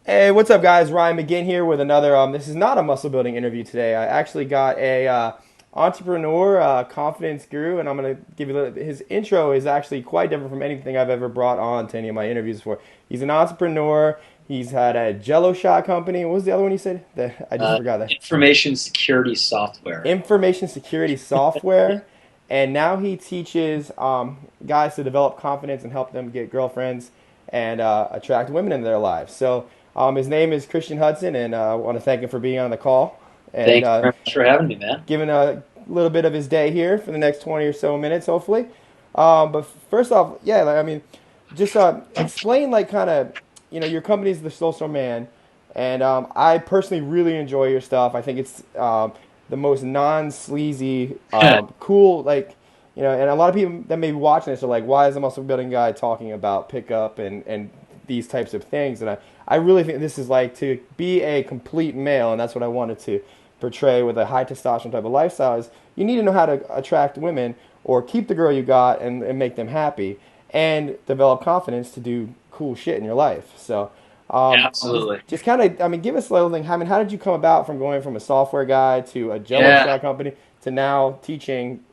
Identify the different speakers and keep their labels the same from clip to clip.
Speaker 1: Hey, what's up, guys? Ryan Magin here with another. This is not a muscle building interview today. I actually got a entrepreneur, confidence guru, and I'm gonna give you his intro is actually quite different from anything I've ever brought on to any of my interviews before. He's an entrepreneur. He's had a Jello shot company. What was the other one you said? I just forgot that.
Speaker 2: Information security software.
Speaker 1: Information security software, and now he teaches guys to develop confidence and help them get girlfriends and attract women into their lives. So his name is Christian Hudson, and I want to thank him for being on the call and
Speaker 2: Thank you very much for having me, man.
Speaker 1: giving a little bit of his day here for the next 20 or so minutes, hopefully. But first off, yeah, like, I mean, just explain like kind of, your company's the Social Man, and I personally really enjoy your stuff. I think it's the most non-sleazy, cool, like, and a lot of people that may be watching this are like, why is a muscle building guy talking about pickup and these types of things? And I really think this is like to be a complete male, and that's what I wanted to portray with a high testosterone type of lifestyle is you need to know how to attract women or keep the girl you got and make them happy and develop confidence to do cool shit in your life. So just,
Speaker 2: Absolutely.
Speaker 1: just kind of, I mean, give us a little thing. I mean, how did you come about from going from a software guy to a Jello
Speaker 2: Yeah.
Speaker 1: shot company to now teaching,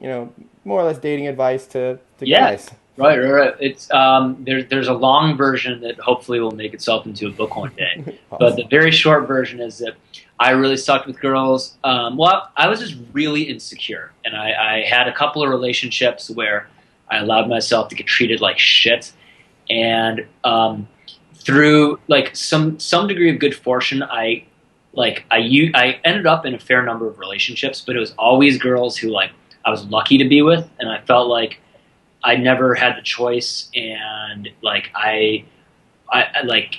Speaker 1: more or less dating advice to
Speaker 2: Yeah.
Speaker 1: guys?
Speaker 2: Right. It's there's a long version that hopefully will make itself into a book one day. But
Speaker 1: Awesome.
Speaker 2: the very short version is that I really sucked with girls. Well, I was just really insecure, and I had a couple of relationships where I allowed myself to get treated like shit, and through like some degree of good fortune, I ended up in a fair number of relationships, but it was always girls who like I was lucky to be with, and I felt like I never had the choice, and like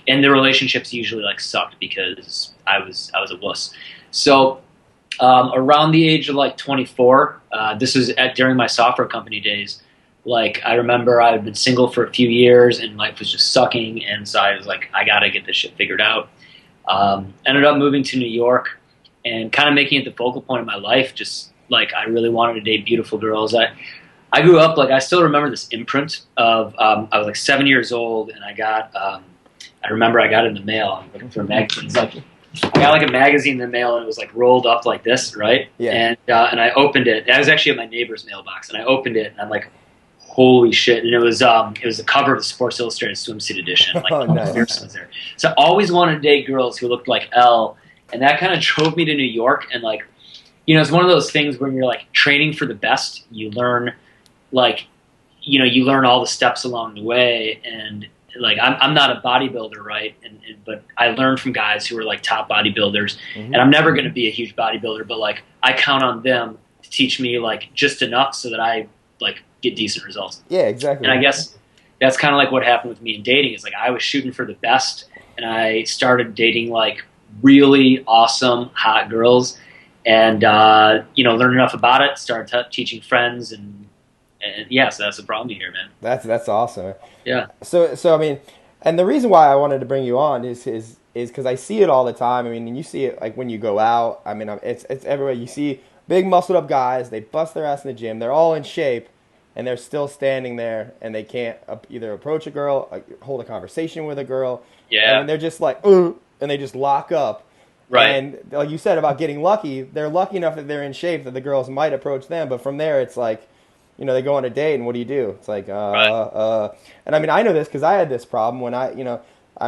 Speaker 2: and the relationships usually like sucked because I was a wuss. So around the age of like 24, this was during my software company days. Like I remember I had been single for a few years and life was just sucking, and so I was like, I gotta get this shit figured out. Ended up moving to New York and kind of making it the focal point of my life. Just like I really wanted to date beautiful girls. I grew up like I still remember this imprint of I was like 7 years old and I remember I got it in the mail. I'm looking for a magazine. It's like I got like a magazine in the mail and it was like rolled up like this, right?
Speaker 1: Yeah.
Speaker 2: And I opened it. I was actually at my neighbor's mailbox and I opened it and I'm like, holy shit! And it was the cover of the Sports Illustrated swimsuit edition. Like
Speaker 1: Oh, nice.
Speaker 2: Pearson was there. So I always wanted to date girls who looked like Elle, and that kind of drove me to New York. And like, it's one of those things when you're like training for the best, you learn like, you learn all the steps along the way. And like, I'm not a bodybuilder, right? But I learned from guys who are like top bodybuilders, and
Speaker 1: Hmm.
Speaker 2: I'm never going to be a huge bodybuilder, but like I count on them to teach me like just enough so that I like get decent results.
Speaker 1: Yeah,
Speaker 2: And I
Speaker 1: exactly.
Speaker 2: guess that's kind of like what happened with me in dating is like I was shooting for the best, and I started dating like really awesome hot girls, and learned enough about it, started teaching friends, and yeah, so that's the problem here, man.
Speaker 1: That's awesome.
Speaker 2: Yeah.
Speaker 1: So I mean, and the reason why I wanted to bring you on is because I see it all the time. I mean, and you see it like when you go out. I mean, it's everywhere. You see big muscled up guys. They bust their ass in the gym. They're all in shape, and they're still standing there, and they can't either approach a girl, hold a conversation with a girl,
Speaker 2: Yeah.
Speaker 1: and they're just like, and they just lock up.
Speaker 2: Right.
Speaker 1: And like you said about getting lucky, they're lucky enough that they're in shape that the girls might approach them. But from there, it's like, they go on a date, and what do you do? It's like,
Speaker 2: Right.
Speaker 1: and I mean, I know this because I had this problem when I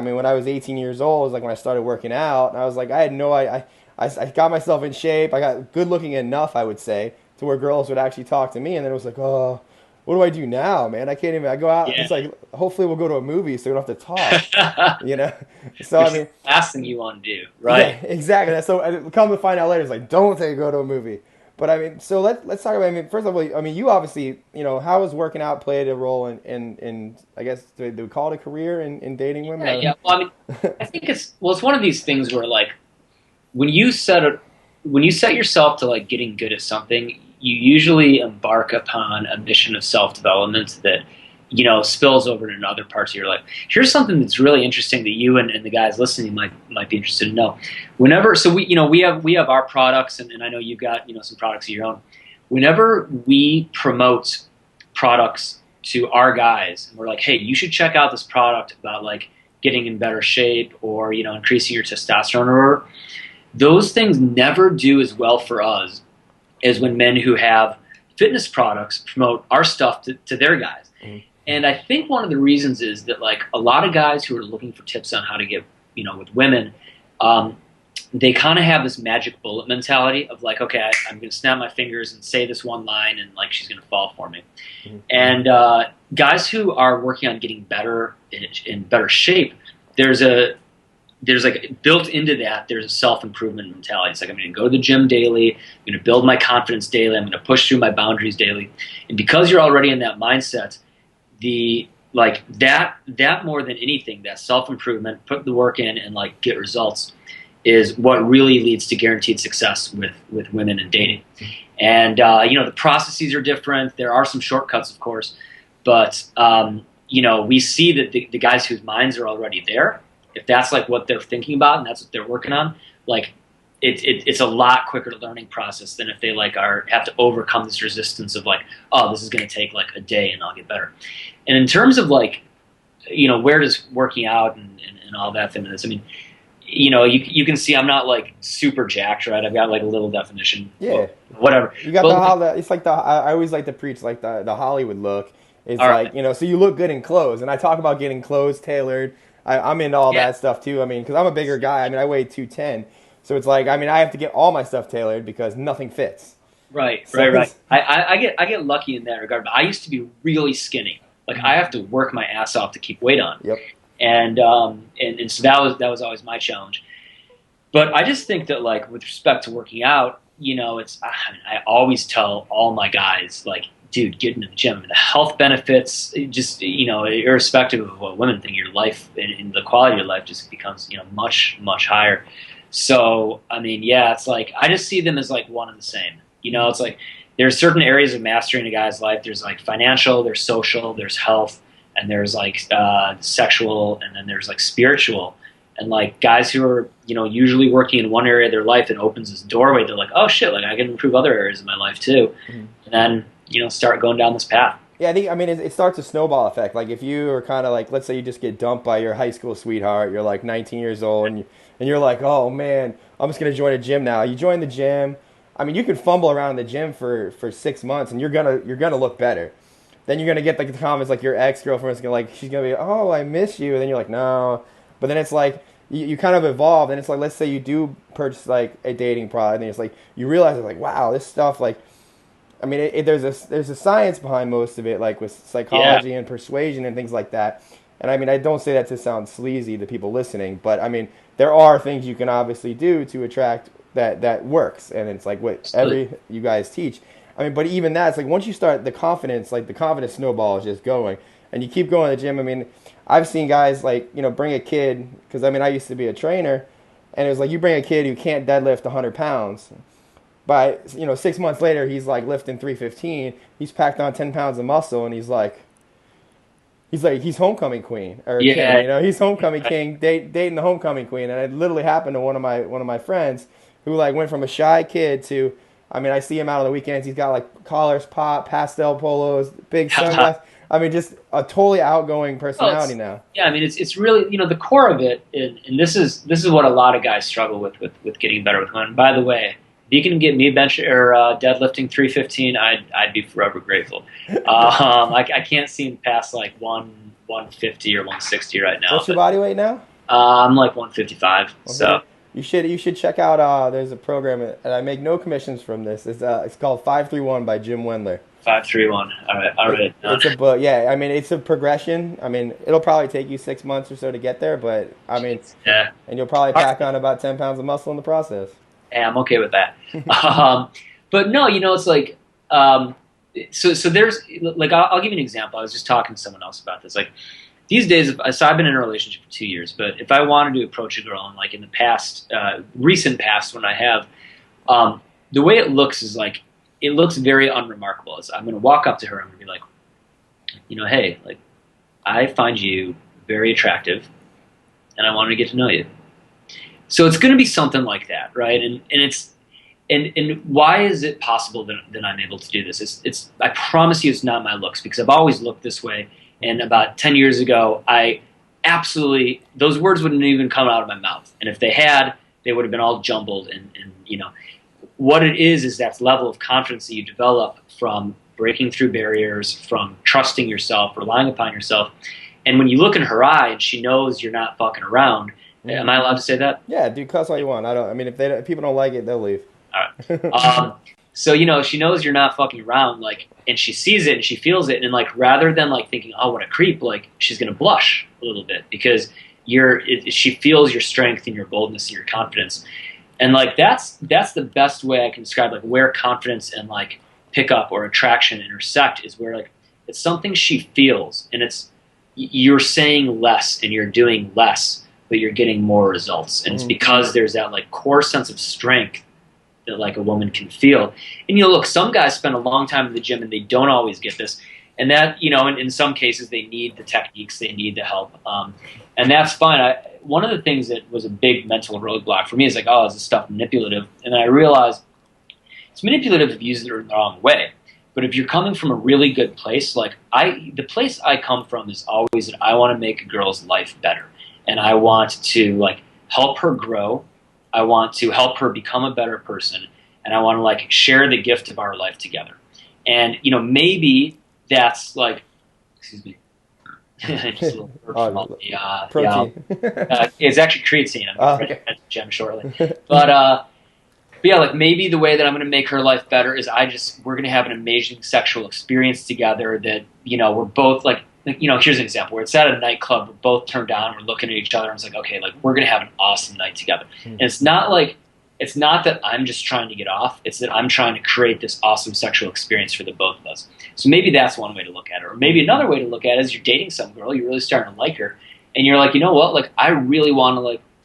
Speaker 1: mean, when I was 18 years old, it was like when I started working out, and I was like, I had no, I got myself in shape, I got good looking enough, I would say, to where girls would actually talk to me, and then it was like, oh, what do I do now, man? I can't even, I go out,
Speaker 2: Yeah.
Speaker 1: it's like, hopefully we'll go to a movie so we don't have to talk, you know? So, I
Speaker 2: Which is the
Speaker 1: mean,
Speaker 2: last thing you want to do,
Speaker 1: yeah,
Speaker 2: right?
Speaker 1: exactly. So come to find out later, it's like don't take go to a movie. But I mean, so let's talk about. I mean, first of all, I mean, you obviously, how has working out played a role in I guess do we call it a career in dating women?
Speaker 2: Yeah, yeah. Well, I mean, I think it's one of these things where like when you set a when you set yourself to like getting good at something, you usually embark upon a mission of self development that spills over into other parts of your life. Here's something that's really interesting that you and the guys listening might be interested to know. Whenever so we have our products, and I know you've got some products of your own. Whenever we promote products to our guys, and we're like, hey, you should check out this product about like getting in better shape or, you know, increasing your testosterone or whatever, those things never do as well for us as when men who have fitness products promote our stuff to their guys. Mm-hmm. And I think one of the reasons is that, like, a lot of guys who are looking for tips on how to get, you know, with women, they kind of have this magic bullet mentality of like, okay, I'm going to snap my fingers and say this one line and like she's going to fall for me. Mm-hmm. And guys who are working on getting better in better shape, there's like built into that, there's a self-improvement mentality. It's like, I'm going to go to the gym daily, I'm going to build my confidence daily, I'm going to push through my boundaries daily. And because you're already in that mindset, like that more than anything, that self-improvement, put the work in and like get results, is what really leads to guaranteed success with women in dating. And, you know, the processes are different. There are some shortcuts, of course, but, you know, we see that the guys whose minds are already there, if that's like what they're thinking about and that's what they're working on, like it's a lot quicker learning process than if they like have to overcome this resistance of like, oh, this is going to take like a day and I'll get better. And in terms of like, you know, where does working out and all that fit in this? I mean, you know, you can see I'm not like super jacked, right? I've got like a little definition.
Speaker 1: Yeah.
Speaker 2: Whatever.
Speaker 1: You got it's like I always like to preach like the Hollywood look. It's like, right. You know, so you look good in clothes. And I talk about getting clothes tailored. I'm into all that stuff too. I mean, because I'm a bigger guy. I mean, I weigh 210. So it's like, I mean, I have to get all my stuff tailored because nothing fits.
Speaker 2: Right, so right. I get lucky in that regard. But I used to be really skinny. Like I have to work my ass off to keep weight on.
Speaker 1: Yep.
Speaker 2: And so that was always my challenge. But I just think that like with respect to working out, you know, I always tell all my guys like, dude, get into the gym. I mean, the health benefits, just, you know, irrespective of what women think, your life and the quality of your life just becomes, you know, much, much higher. So, I mean, yeah, it's like, I just see them as like one and the same. You know, it's like there's certain areas of mastery in a guy's life. There's like financial, there's social, there's health, and there's like sexual, and then there's like spiritual. And like guys who are, you know, usually working in one area of their life, it opens this doorway. They're like, oh shit, like I can improve other areas of my life too. Mm-hmm. And then, you know, start going down this path.
Speaker 1: Yeah, I mean, it starts a snowball effect. Like if you are kind of like, let's say you just get dumped by your high school sweetheart, you're like 19 years old, and you're like, oh man, I'm just gonna join a gym now. You join the gym. I mean, you could fumble around the gym for 6 months, and you're gonna look better. Then you're gonna get like the comments like your ex-girlfriend's gonna like, she's gonna be, oh, I miss you, and then you're like, no. But then it's like you kind of evolve, and it's like, let's say you do purchase like a dating product, and it's like you realize it's like, wow, this stuff, like, I mean, there's a science behind most of it, like with psychology and persuasion and things like that. And I mean, I don't say that to sound sleazy to people listening, but I mean, there are things you can obviously do to attract that works, and it's like what you guys teach. I mean, but even that, it's like once you start the confidence snowball is just going, and you keep going to the gym. I mean, I've seen guys like, you know, bring a kid, because I mean, I used to be a trainer, and it was like you bring a kid who can't deadlift 100 pounds. By, you know, 6 months later, he's like lifting 315. He's packed on 10 pounds of muscle, and he's he's homecoming queen or king, you know, he's homecoming king, dating the homecoming queen. And it literally happened to one of my friends who like went from a shy kid to, I mean, I see him out on the weekends. He's got like collars pop, pastel polos, big sunglasses. I mean, just a totally outgoing personality now.
Speaker 2: Yeah, I mean, it's really, you know, the core of it, and this is what a lot of guys struggle with getting better with women. By the way, if you can get me bench or deadlifting 315, I'd be forever grateful. I can't seem past like 150 or 160 right now.
Speaker 1: What's your body weight now?
Speaker 2: I'm like 155. Okay. So
Speaker 1: you should check out. There's a program, and I make no commissions from this. It's called 531 by Jim Wendler.
Speaker 2: 531. All right.
Speaker 1: It's a book. Yeah, I mean, it's a progression. I mean, it'll probably take you 6 months or so to get there, but I mean,
Speaker 2: yeah.
Speaker 1: And you'll probably pack on about 10 pounds of muscle in the process.
Speaker 2: Hey, I'm okay with that. But no, you know, it's like, so there's, like, I'll give you an example. I was just talking to someone else about this. Like, these days, so I've been in a relationship for 2 years, but if I wanted to approach a girl, and like in the past, recent past when I have, the way it looks is like, it looks very unremarkable. I'm going to walk up to her, I'm going to be like, you know, hey, like, I find you very attractive, and I want to get to know you. So it's going to be something like that, right? And why is it possible that I'm able to do this? It's I promise you, it's not my looks, because I've always looked this way. And about 10 years ago, I absolutely, those words wouldn't even come out of my mouth. And if they had, they would have been all jumbled. And you know, what it is that level of confidence that you develop from breaking through barriers, from trusting yourself, relying upon yourself. And when you look in her eye and she knows you're not fucking around, am I allowed to say that?
Speaker 1: Yeah, dude, cuss all you want. I don't. I mean, if people don't like it, they'll leave.
Speaker 2: All right. So, you know, she knows you're not fucking around, like, and she sees it and she feels it. And like, rather than like thinking, oh, what a creep, like she's going to blush a little bit because she feels your strength and your boldness and your confidence. And like, that's the best way I can describe like where confidence and like pickup or attraction intersect is where like, it's something she feels and you're saying less and you're doing less, but you're getting more results. And it's because there's that like core sense of strength that like a woman can feel. And you know, look, some guys spend a long time in the gym and they don't always get this. And that, you know, in some cases they need the techniques, they need the help. And that's fine. One of the things that was a big mental roadblock for me is like, oh, is this stuff manipulative? And then I realized it's manipulative if you use it in the wrong way. But if you're coming from a really good place, like the place I come from is always that I want to make a girl's life better. And I want to like help her grow. I want to help her become a better person, and I want to like share the gift of our life together. And you know, maybe that's like, excuse me, just a little
Speaker 1: protein.
Speaker 2: It's actually creatine. I'm going to gym shortly, but yeah, like maybe the way that I'm going to make her life better is we're going to have an amazing sexual experience together. That you know, we're both like you know, here's an example where it's at a nightclub, we're both turned on, we're looking at each other, and it's like, okay, like we're gonna have an awesome night together. And it's not that I'm just trying to get off, it's that I'm trying to create this awesome sexual experience for the both of us. So maybe that's one way to look at it. Or maybe another way to look at it is you're dating some girl, you're really starting to like her, and you're like, you know what, like I really want to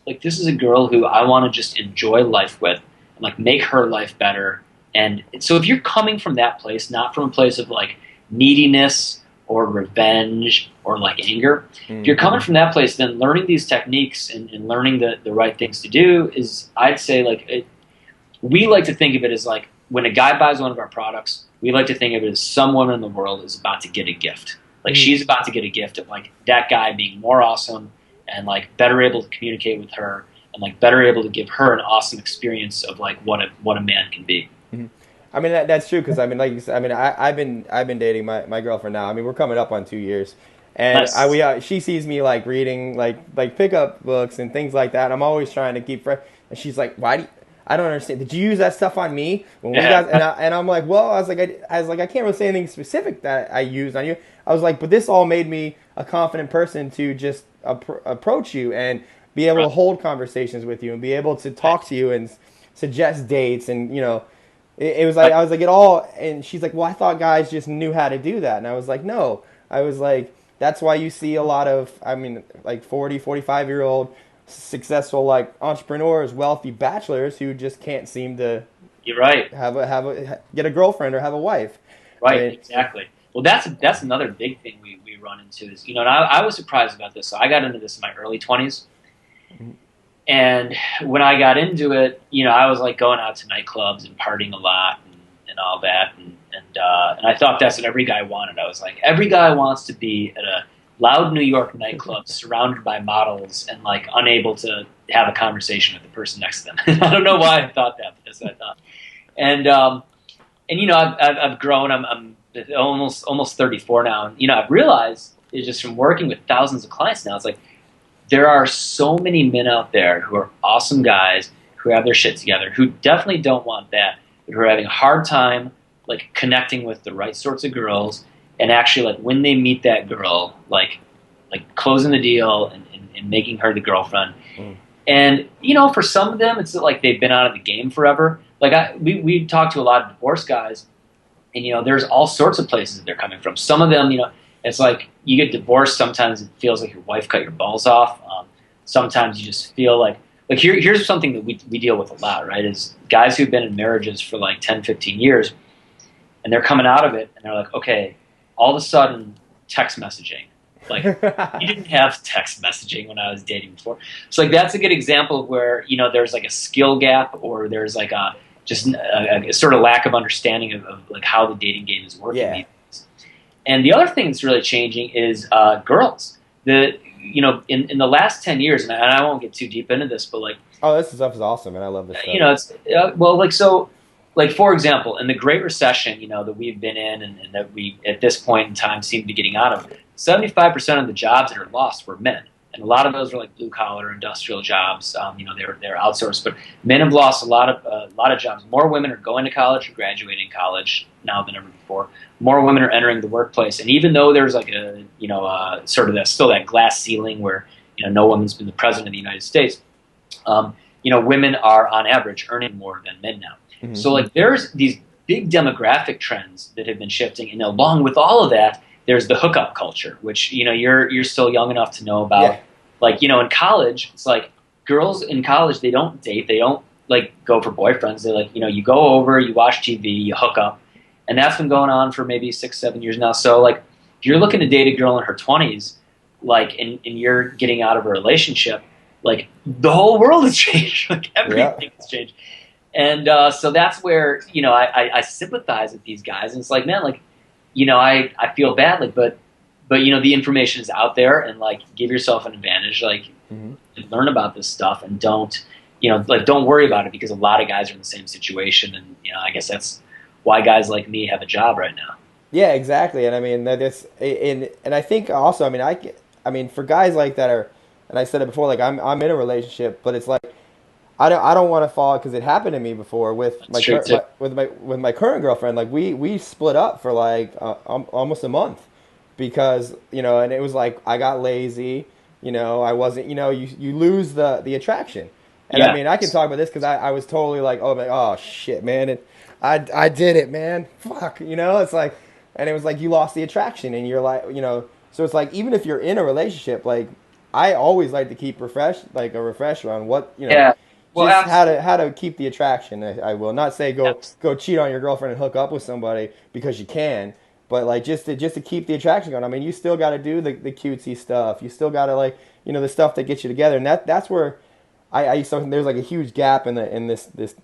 Speaker 2: like this is a girl who I want to just enjoy life with and like make her life better. And so if you're coming from that place, not from a place of like neediness or revenge or like anger. If you're coming from that place, then learning these techniques and learning the right things to do is, I'd say like, we like to think of it as like when a guy buys one of our products, we like to think of it as someone in the world is about to get a gift. Like she's about to get a gift of like that guy being more awesome and like better able to communicate with her and like better able to give her an awesome experience of like what a man can be.
Speaker 1: I mean that's true because I mean like you said, I mean I've been dating my girlfriend now. I mean we're coming up on 2 years, and nice. She sees me like reading like pickup books and things like that. And I'm always trying to keep fresh, and she's like, "Why do you, I don't understand? Did you use that stuff on me?" When we got and I'm like, "Well, I was like I can't really say anything specific that I used on you." I was like, "But this all made me a confident person to just approach you and be able to hold conversations with you and be able to talk to you and suggest dates and you know." It was like, I was like, it all, and she's like, well, I thought guys just knew how to do that. And I was like, no. I was like, that's why you see a lot of, I mean, like 40, 45-year-old successful, like, entrepreneurs, wealthy bachelors who just can't seem to
Speaker 2: You're right.
Speaker 1: get a girlfriend or have a wife.
Speaker 2: Right, exactly. Well, that's another big thing we run into is, you know, and I was surprised about this. So I got into this in my early 20s. And when I got into it, you know, I was like going out to nightclubs and partying a lot and all that. And I thought that's what every guy wanted. I was like, every guy wants to be at a loud New York nightclub surrounded by models and like unable to have a conversation with the person next to them. I don't know why I thought that, but that's what I thought. And you know, I've grown. I'm almost 34 now. And, you know, I've realized it's just from working with thousands of clients now, it's like, there are so many men out there who are awesome guys who have their shit together, who definitely don't want that, but who are having a hard time like connecting with the right sorts of girls, and actually like when they meet that girl, like closing the deal and making her the girlfriend. And you know, for some of them, it's like they've been out of the game forever. Like we talk to a lot of divorced guys, and you know, there's all sorts of places that they're coming from. Some of them, you know. It's like you get divorced, sometimes it feels like your wife cut your balls off. Sometimes you just feel like here's something that we deal with a lot, right, is guys who've been in marriages for like 10, 15 years, and they're coming out of it, and they're like, okay, all of a sudden, text messaging. Like, you didn't have text messaging when I was dating before. So like that's a good example of where, you know, there's like a skill gap or there's like a sort of lack of understanding of like how the dating game is working. Yeah. And the other thing that's really changing is girls. in the last 10 years, and I won't get too deep into this, but like,
Speaker 1: Oh, this stuff is awesome, and I love this stuff.
Speaker 2: it's well, like, so, like, for example, in the Great Recession, that we've been in, and that we at this point in time seem to be getting out of, 75% of the jobs that are lost were men, and a lot of those were like blue collar industrial jobs. They're outsourced, but men have lost a lot of jobs. More women are going to college or graduating college now than ever before. More women are entering the workplace, and even though there's like sort of still that glass ceiling where no woman's been the president of the United States. Women are on average earning more than men now. Mm-hmm. So like there's these big demographic trends that have been shifting, and along with all of that, there's the hookup culture, which you're still young enough to know about. Yeah. Like in college, it's like girls in college, they don't date, they don't like go for boyfriends. They like you go over, you watch TV, you hook up, and that's been going on for maybe 6-7 years now. So like if you're looking to date a girl in her 20s, like and you're getting out of a relationship, like the whole world has changed. Like everything has changed. And so that's where, I sympathize with these guys. And it's like, man, like, I feel bad, like, but the information is out there, and like, give yourself an advantage, like, learn about this stuff, and don't worry about it, because a lot of guys are in the same situation. And, I guess that's why guys like me have a job right now.
Speaker 1: Yeah, exactly. And I mean, and I think also, I mean, for guys like that are, and I said it before, like I'm in a relationship, but it's like I don't want to fall, because it happened to me before with my current girlfriend. Like we split up for like almost a month, because and it was like I got lazy, I wasn't, you lose the attraction. And I mean, I can talk about this because I was totally like, oh shit, man, I did it, man, fuck, it's like, and it was like you lost the attraction, and you're like, so it's like, even if you're in a relationship, like I always like to keep a refresher on what, well, just how to keep the attraction. I will not say go cheat on your girlfriend and hook up with somebody because you can, but like just to keep the attraction going. I mean, you still got to do the cutesy stuff. You still got to like the stuff that gets you together, and that's where I there's like a huge gap in the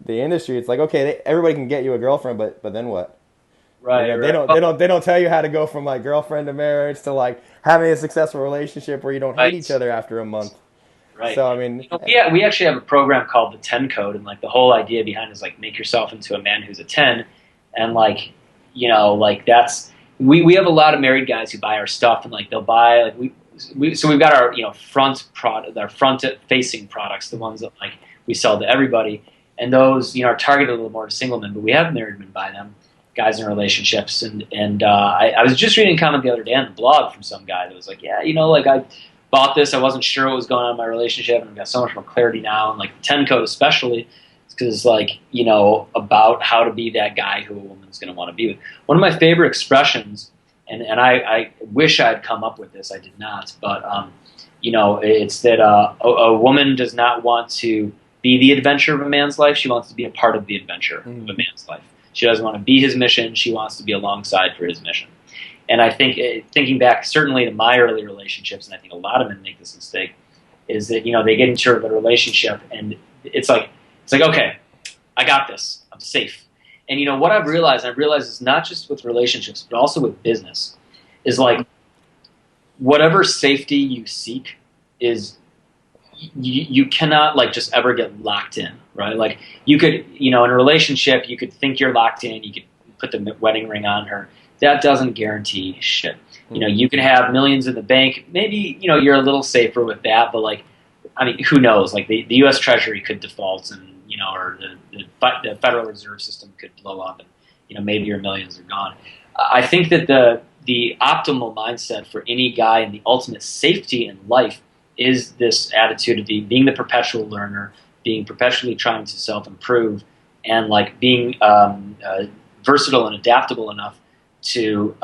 Speaker 1: industry. It's like, okay, everybody can get you a girlfriend, but then what?
Speaker 2: Right.
Speaker 1: They don't tell you how to go from like girlfriend to marriage to like having a successful relationship where you don't hate each other after a month.
Speaker 2: Right.
Speaker 1: So I mean,
Speaker 2: we actually have a program called the 10 Code, and like the whole idea behind it is like make yourself into a man who's a 10, and like like that's we have a lot of married guys who buy our stuff, and like they'll buy like so we've got our our front facing products, the ones that like we sell to everybody, and those are targeted a little more to single men, but we have married men buy them, guys in relationships, and I was just reading a comment the other day on the blog from some guy that was like, yeah, like I bought this, I wasn't sure what was going on in my relationship, and I've got so much more clarity now, and like the 10 Code especially, because it's like about how to be that guy who a woman's going to want to be with. One of my favorite expressions, and I wish I'd come up with this, I did not, but it's that a woman does not want to be the adventure of a man's life, she wants to be a part of the adventure of a man's life. She doesn't want to be his mission, she wants to be alongside for his mission. And I think, thinking back certainly to my early relationships, and I think a lot of men make this mistake, is that they get into a relationship, and it's like okay, I got this, I'm safe. And what I've realized it's not just with relationships, but also with business, is like whatever safety you seek is you cannot like just ever get locked in, right? Like you could, in a relationship, you could think you're locked in, you could put the wedding ring on her. That doesn't guarantee shit. You can have millions in the bank. Maybe, you're a little safer with that, but like, I mean, who knows? Like the U.S. Treasury could default, and, or the Federal Reserve System could blow up, and, maybe your millions are gone. I think that the optimal mindset for any guy and the ultimate safety in life is this attitude of being the perpetual learner, being perpetually trying to self-improve, and like being versatile and adaptable enough to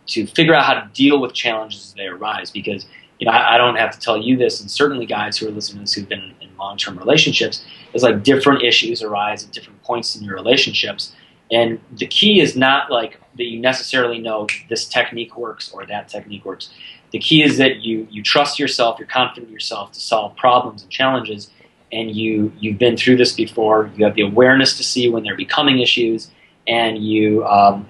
Speaker 2: figure out how to deal with challenges as they arise. Because I don't have to tell you this, and certainly guys who are listening to this who've been in long-term relationships, is like different issues arise at different points in your relationships, and the key is not like that you necessarily know this technique works or that technique works. The key is that you trust yourself, you're confident in yourself to solve problems and challenges, and you've been through this before. You have the awareness to see when they're becoming issues, and you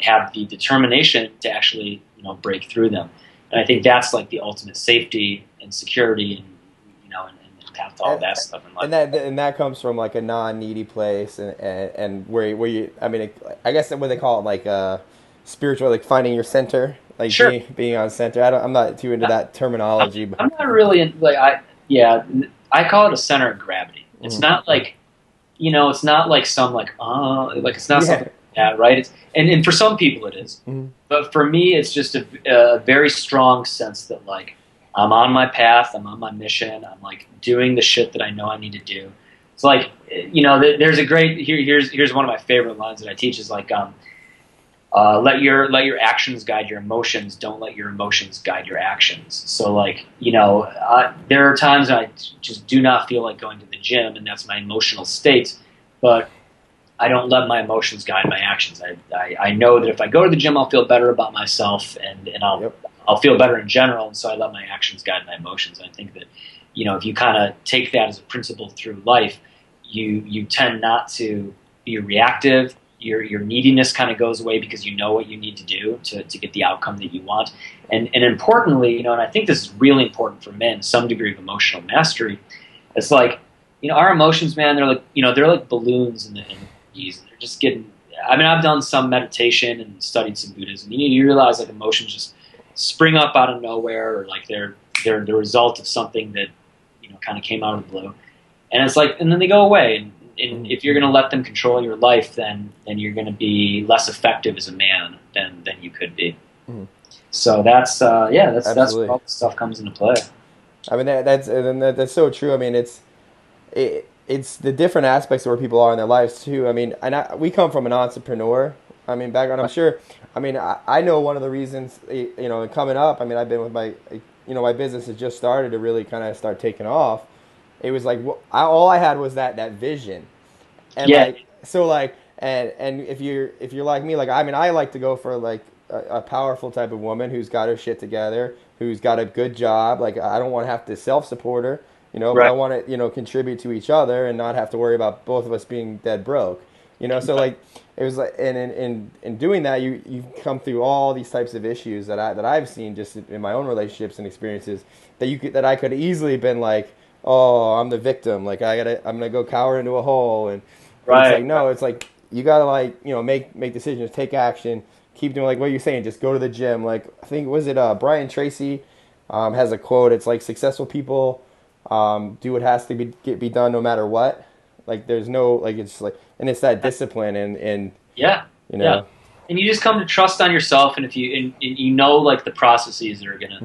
Speaker 2: have the determination to actually break through them. And I think that's like the ultimate safety and security and and have all that stuff in life.
Speaker 1: And that comes from like a non-needy place, and where you, I mean, I guess what they call it, like spiritual, like finding your center, like
Speaker 2: Sure.
Speaker 1: being on center. I'm not too into that terminology, but
Speaker 2: I'm not really like I call it a center of gravity. It's
Speaker 1: mm,
Speaker 2: not like it's not like some like it's not
Speaker 1: yeah,
Speaker 2: something like that, right? It's and for some people it is,
Speaker 1: mm,
Speaker 2: but for me it's just a very strong sense that like I'm on my path, I'm on my mission, I'm like doing the shit that I know I need to do. It's like there's a great here's one of my favorite lines that I teach is like let your actions guide your emotions. Don't let your emotions guide your actions. So like there are times I just do not feel like going to the gym, and that's my emotional state. But I don't let my emotions guide my actions. I know that if I go to the gym, I'll feel better about myself, and
Speaker 1: yep,
Speaker 2: I'll feel better in general. And so I let my actions guide my emotions. And I think that if you kind of take that as a principle through life, you tend not to be reactive. Your neediness kind of goes away because you know what you need to do to get the outcome that you want. And importantly, and I think this is really important for men, some degree of emotional mastery. It's like, our emotions, man, they're like balloons in the breeze. They're just getting, I mean, I've done some meditation and studied some Buddhism. You realize like emotions just spring up out of nowhere, or like they're the result of something that, kind of came out of the blue. And it's like, and then they go away. And if you're going to let them control your life, then you're going to be less effective as a man than you could be.
Speaker 1: mm,
Speaker 2: So that's that's where
Speaker 1: absolutely.
Speaker 2: all this stuff comes into play.
Speaker 1: I mean that's so true. I mean it's the different aspects of where people are in their lives too. I mean, we come from an entrepreneur. I mean, background. I'm sure. I mean, I know one of the reasons. Coming up. I mean, I've been with my, my business has just started to really kind of start taking off. It was like all I had was that vision, and
Speaker 2: Yeah,
Speaker 1: like so like and if you're like me, like I mean, I like to go for like a powerful type of woman who's got her shit together, who's got a good job. Like I don't want to have to self support her, but I
Speaker 2: right.
Speaker 1: want to contribute to each other and not have to worry about both of us being dead broke. So like it was like, and in doing that, you come through all these types of issues that I've seen just in my own relationships and experiences that I could easily been like, oh, I'm the victim, like I'm gonna go cower into a hole. And it's like,
Speaker 2: Right.
Speaker 1: no, it's like you gotta like make decisions, take action, keep doing like what you're saying, just go to the gym. Like I think, was it Brian Tracy has a quote. It's like successful people do what has to be done no matter what. Like there's no, like it's like, and it's that discipline and
Speaker 2: Yeah,
Speaker 1: you
Speaker 2: yeah.
Speaker 1: know
Speaker 2: And you just come to trust on yourself, and if you and you know like the processes that are gonna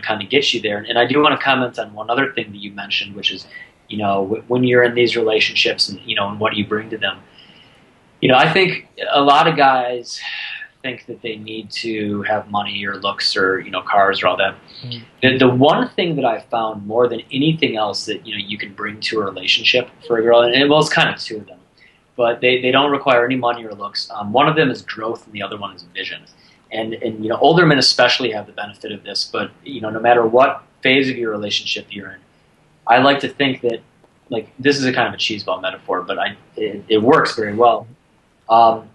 Speaker 2: kind of get you there. And I do want to comment on one other thing that you mentioned, which is when you're in these relationships and and what you bring to them. I think a lot of guys think that they need to have money or looks or cars or all that. The one thing that I found more than anything else that you can bring to a relationship for a girl, and well, it's kind of two of them, but they don't require any money or looks. One of them is growth, and the other one is vision. And older men especially have the benefit of this. But no matter what phase of your relationship you're in, I like to think that, like, this is a kind of a cheeseball metaphor, but it works very well. Um,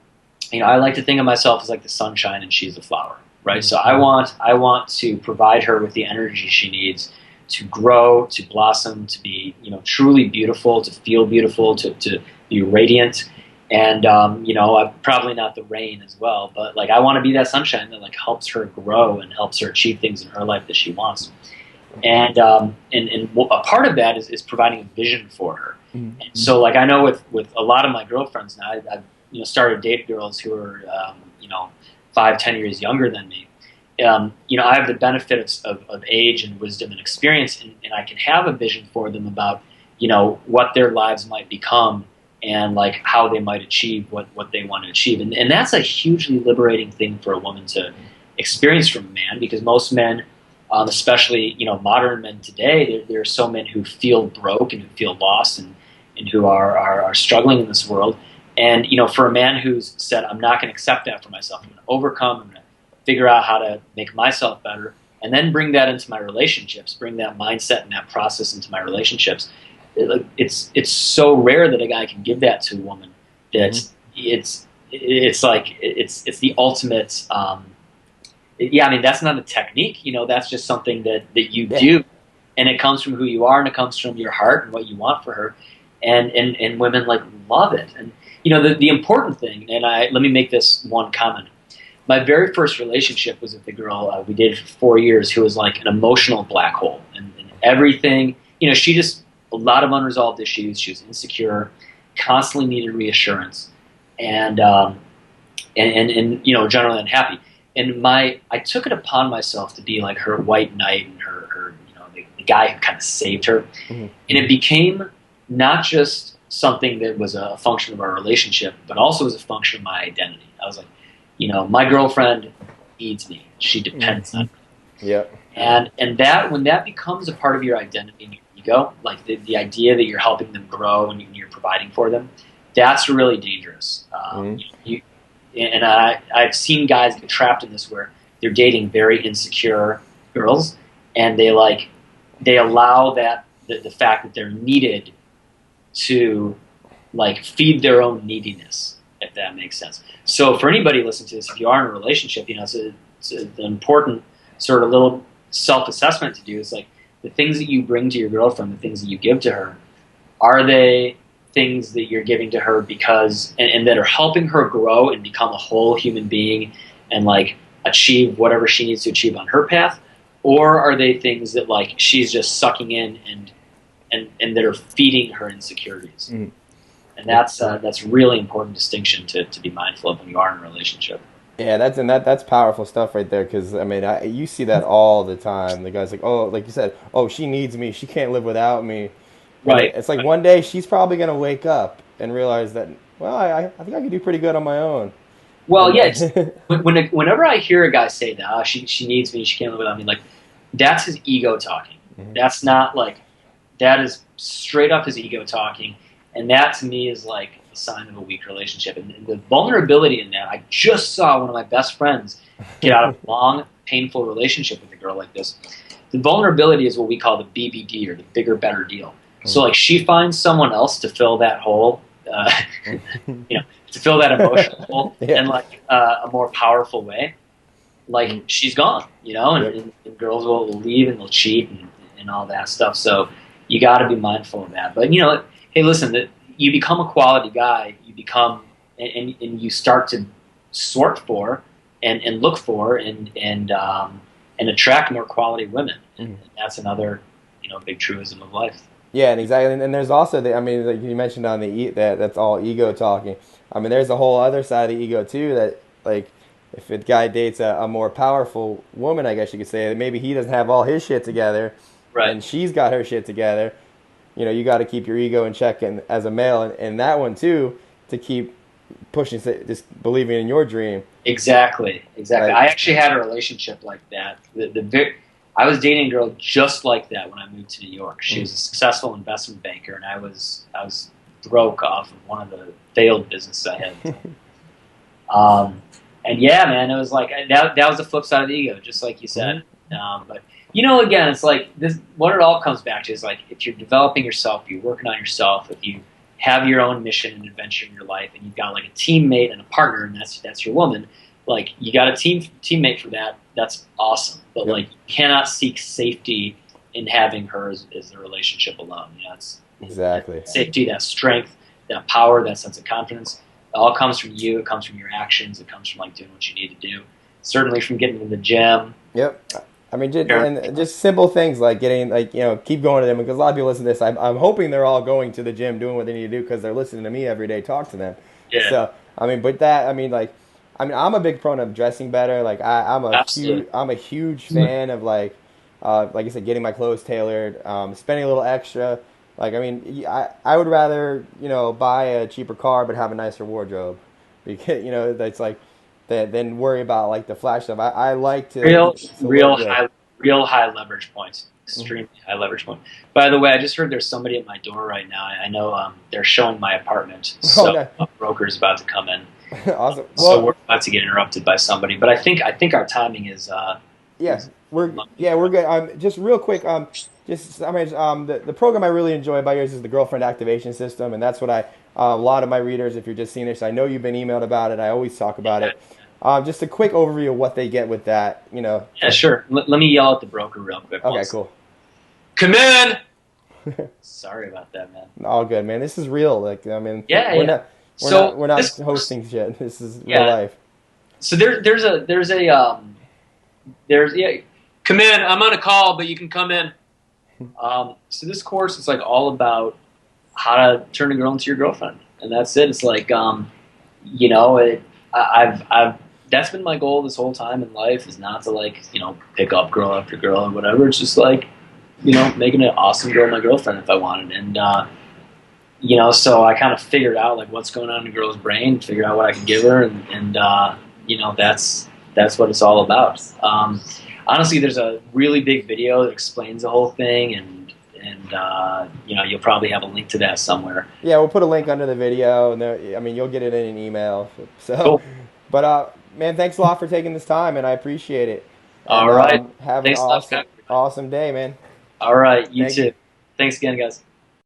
Speaker 2: I like to think of myself as like the sunshine and she's the flower, right? So I want to provide her with the energy she needs to grow, to blossom, to be truly beautiful, to feel beautiful, to be radiant. And I'm probably not the rain as well, but like I want to be that sunshine that like helps her grow and helps her achieve things in her life that she wants. And a part of that is providing a vision for her. And so like I know with a lot of my girlfriends now, I've started dating girls who are 5-10 years younger than me. I have the benefit of age and wisdom and experience, and I can have a vision for them about what their lives might become and like how they might achieve what they want to achieve. And that's a hugely liberating thing for a woman to experience from a man, because most men, especially modern men today, there are so men who feel broke and who feel lost and who are struggling in this world. And for a man who's said, I'm not going to accept that for myself, I'm going to overcome, I'm going to figure out how to make myself better, and then bring that into my relationships, bring that mindset and that process into my relationships. It's so rare that a guy can give that to a woman that it's like it's the ultimate. Yeah, I mean that's not a technique, that's just something that you
Speaker 1: yeah,
Speaker 2: do. and it comes from who you are, and it comes from your heart and what you want for her, and women like love it. And the important thing, and let me make this one comment. My very first relationship was with a girl we dated for 4 years who was like an emotional black hole, and everything. She just a lot of unresolved issues. She was insecure, constantly needed reassurance, and generally unhappy. And I took it upon myself to be like her white knight and her the guy who kind of saved her.
Speaker 1: Mm-hmm.
Speaker 2: And it became not just something that was a function of our relationship, but also was a function of my identity. I was like, my girlfriend needs me. She depends on me.
Speaker 1: Yep.
Speaker 2: And that when that becomes a part of your identity and your ego, like the idea that you're helping them grow and you're providing for them, that's really dangerous. I've seen guys get trapped in this where they're dating very insecure girls, and they allow that the fact that they're needed to like feed their own neediness, if that makes sense. So for anybody listening to this, if you are in a relationship, it's an important sort of little self-assessment to do. Is like the things that you bring to your girlfriend, the things that you give to her, are they things that you're giving to her because and that are helping her grow and become a whole human being and like achieve whatever she needs to achieve on her path, or are they things that like she's just sucking in and that are feeding her insecurities?
Speaker 1: Mm.
Speaker 2: And that's really important distinction to be mindful of when you are in a relationship.
Speaker 1: Yeah, that's powerful stuff right there. Because I mean, you see that all the time. The guy's like, oh, like you said, oh, she needs me. She can't live without me. And
Speaker 2: Right.
Speaker 1: it's like one day she's probably gonna wake up and realize that, well, I think I can do pretty good on my own.
Speaker 2: Well,
Speaker 1: And
Speaker 2: yeah. Whenever I hear a guy say that, she needs me, she can't live without me, like that's his ego talking.
Speaker 1: Mhm.
Speaker 2: That's not like that is straight up his ego talking, and that to me is like a sign of a weak relationship. And the vulnerability in that, I just saw one of my best friends get out of a long, painful relationship with a girl like this. The vulnerability is what we call the BBD, or the bigger, better deal. So like she finds someone else to fill that hole, to fill that emotional hole
Speaker 1: Yeah.
Speaker 2: in like a more powerful way. Like she's gone,
Speaker 1: Yep.
Speaker 2: and girls will leave and they'll cheat and all that stuff. So you got to be mindful of that. But hey, listen, that you become a quality guy, you become and you start to sort for and look for and attract more quality women. And that's another big truism of life.
Speaker 1: Yeah, and exactly. And there's also I mean, like you mentioned on that's all ego talking. I mean, there's a whole other side of ego too. That like, if a guy dates a more powerful woman, I guess you could say that maybe he doesn't have all his shit together,
Speaker 2: Right.
Speaker 1: and she's got her shit together. You got to keep your ego in check, and as a male, and that one too, to keep pushing, just believing in your dream.
Speaker 2: Exactly.
Speaker 1: Right.
Speaker 2: I actually had a relationship like that. I was dating a girl just like that when I moved to New York. She was a successful investment banker, and I was broke off of one of the failed businesses I had. And yeah, man, it was like that was the flip side of the ego, just like you said. But again, it's like this. What it all comes back to is like if you're developing yourself, you're working on yourself. If you have your own mission and adventure in your life, and you've got like a teammate and a partner, and that's your woman. Like you got a teammate for that. That's awesome. But
Speaker 1: Yep.
Speaker 2: like you cannot seek safety in having her as the relationship alone. It's
Speaker 1: Exactly.
Speaker 2: that safety, that strength, that power, that sense of confidence. It all comes from you. It comes from your actions. It comes from like doing what you need to do. Certainly from getting to the gym.
Speaker 1: Yep. I mean, just simple things like getting, like, keep going to them, because a lot of people listen to this. I'm hoping they're all going to the gym, doing what they need to do, because they're listening to me every day talk to them.
Speaker 2: Yeah.
Speaker 1: So, I mean, but that, I'm a big proponent of dressing better. Like,
Speaker 2: Absolutely.
Speaker 1: I'm a huge fan of like I said, getting my clothes tailored, spending a little extra. Like, I mean, I would rather, buy a cheaper car but have a nicer wardrobe, because, that's like, than worry about like the flash stuff. I like
Speaker 2: Real,
Speaker 1: to look good.
Speaker 2: real high leverage points.
Speaker 1: Mhm.
Speaker 2: Extremely high leverage point. By the way, I just heard there's somebody at my door right now. I know they're showing my apartment,
Speaker 1: Oh,
Speaker 2: so
Speaker 1: no.
Speaker 2: a broker's about to come in.
Speaker 1: Awesome.
Speaker 2: So
Speaker 1: Well,
Speaker 2: we're about to get interrupted by somebody. But I think our timing is
Speaker 1: yeah,
Speaker 2: is
Speaker 1: we're good. Just real quick. The program I really enjoy about yours is the girlfriend activation system, and that's what a lot of my readers, if you're just seeing this, I know you've been emailed about it. I always talk about it. Just a quick overview of what they get with that.
Speaker 2: Yeah, sure. Let me yell at the broker real quick.
Speaker 1: Okay, cool.
Speaker 2: come in. Sorry about that, man.
Speaker 1: All good, man. This is real. Like, I mean,
Speaker 2: Yeah,
Speaker 1: we're
Speaker 2: yeah.
Speaker 1: not,
Speaker 2: So
Speaker 1: we're not
Speaker 2: this,
Speaker 1: hosting shit. This is real
Speaker 2: yeah.
Speaker 1: life.
Speaker 2: So there's yeah. Come in. I'm on a call, but you can come in. So this course is like all about how to turn a girl into your girlfriend, and that's it. It's like, you know, I've that's been my goal this whole time in life, is not to, like, you know, pick up girl after girl or whatever. It's just like, you know, making an awesome girl my girlfriend if I wanted. And you know, so I kind of figured out like what's going on in a girl's brain, figure out what I can give her, and you know, that's what it's all about. Honestly, there's a really big video that explains the whole thing, and you know, you'll probably have a link to that somewhere.
Speaker 1: Yeah, we'll put a link under the video, and there, I mean, you'll get it in an email. So,
Speaker 2: Cool.
Speaker 1: but man, thanks a lot for taking this time, and I appreciate it. And
Speaker 2: All right.
Speaker 1: have an
Speaker 2: Thanks a lot for
Speaker 1: awesome,
Speaker 2: having me, man.
Speaker 1: awesome day, man.
Speaker 2: All right. You
Speaker 1: Thank you.
Speaker 2: too. Thanks again, guys.